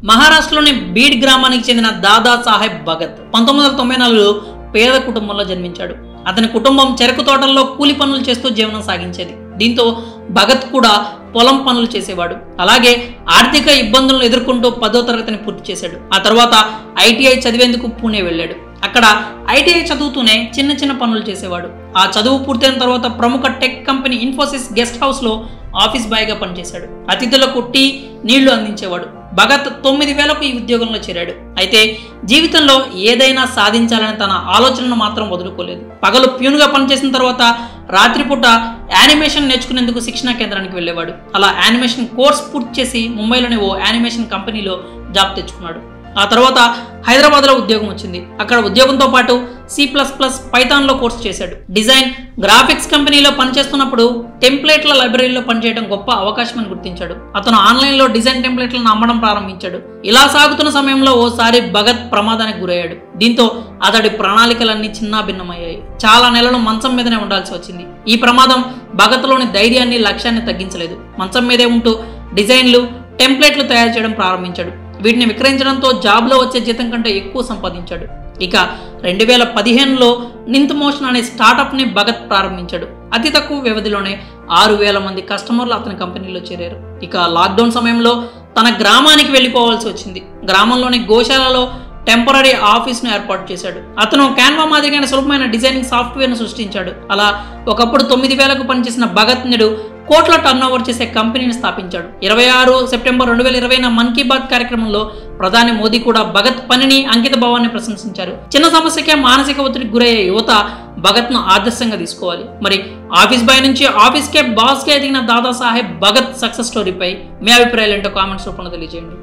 మహారాష్ట్రలోని బీడ్ గ్రామానికి చెందిన దాదా సాహెబ్ భగత్ 1994లో పేద కుటుంబంలో జన్మించాడు. అతని కుటుంబం చెరకు తోటల్లో కూలి పనులు చేస్తూ జీవనం సాగించేది. దీంతో భగత్ కూడా పొలం పనులు చేసేవాడు. అలాగే ఆర్థిక ఇబ్బందులను ఎదుర్కొంటూ 10వ తరగతిని పూర్తి చేశాడు. ఆ తర్వాత ఐటీఐ చదివేందుకు పూణే వెళ్ళాడు. అక్కడ ఐటీఐ చదువుతూనే చిన్న చిన్న పనులు చేసేవాడు. ఆ చదువు పూర్తయిన తర్వాత ప్రముఖ tech company Infosys guest house లో ఆఫీస్ బాయ్ గా పనిచేశాడు. అతిథులకు టీ, నీళ్లు అందించేవాడు. భగత్ 9000కు ఈ ఉద్యోగంలో చేరాడు. అయితే జీవితంలో ఏదైనా సాధించాలని తన ఆలోచనను మాత్రం వదులుకోలేదు. పగలు ప్యూన్గా పనిచేసిన తర్వాత రాత్రిపూట యానిమేషన్ నేర్చుకునేందుకు శిక్షణా కేంద్రానికి వెళ్ళేవాడు. అలా యానిమేషన్ కోర్స్ పూర్తి చేసి ముంబైలోని ఓ యానిమేషన్ కంపెనీలో జాబ్ తెచ్చుకున్నాడు. ఆ తర్వాత హైదరాబాద్లో ఉద్యోగం వచ్చింది. అక్కడ ఉద్యోగంతో పాటు C++, పైథాన్లో కోర్సు చేశాడు. డిజైన్, గ్రాఫిక్స్ కంపెనీలో పనిచేస్తున్నప్పుడు టెంప్లెట్ల లైబ్రరీలో పనిచేయడం గొప్ప అవకాశం అని గుర్తించాడు. అతను ఆన్లైన్లో డిజైన్ టెంప్లెట్లను అమ్మడం ప్రారంభించాడు. ఇలా సాగుతున్న సమయంలో ఓసారి భగత్ ప్రమాదానికి గురయ్యాడు. దీంతో అతడి ప్రణాళికలన్నీ చిన్నాభిన్నమయ్యాయి. చాలా నెలలు మంచం మీదనే ఉండాల్సి వచ్చింది. ఈ ప్రమాదం భగత్లోని ధైర్యాన్ని, లక్ష్యాన్ని తగ్గించలేదు. మంచం మీదే ఉంటూ డిజైన్లు, టెంప్లెట్లు తయారు చేయడం ప్రారంభించాడు. వీటిని విక్రయించడంతో జాబ్లో వచ్చే జీతం కంటే ఎక్కువ సంపాదించాడు. ఇక 2015లో నింత్ మోషన్ అనే స్టార్టప్ని భగత్ ప్రారంభించాడు. అతి తక్కువ వ్యవధిలోనే 6000 మంది కస్టమర్లు అతని కంపెనీలో చేరారు. ఇక లాక్డౌన్ సమయంలో తన గ్రామానికి వెళ్ళిపోవాల్సి వచ్చింది. గ్రామంలోని గోశాలలో టెంపరీ ఆఫీస్ను ఏర్పాటు చేశాడు. అతను క్యాన్వా మాదిరిగానే సులభమైన డిజైనింగ్ సాఫ్ట్వేర్ను సృష్టించాడు. అలా ఒకప్పుడు 9000కు పనిచేసిన భగత్ నేడు కోట్ల టర్నోవర్ చేసే కంపెనీని స్థాపించాడు. 26 సెప్టెంబర్ 2020 మన్ కీ బాత్ కార్యక్రమంలో ప్రధాని మోదీ కూడా భగత్ పనిని, అంకిత భావాన్ని ప్రశంసించారు. చిన్న సమస్యకే మానసిక ఒత్తిడికి గురయ్యే యువత భగత్ను ఆదర్శంగా తీసుకోవాలి. మరి ఆఫీస్ బాయ్ నుంచి ఆఫీస్కే బాస్కే ఎదిగిన దాదా సాహెబ్ భగత్ సక్సెస్ స్టోరీపై మీ అభిప్రాయాలు ఏంటో కామెంట్స్ రూపంలో తెలియజేయండి.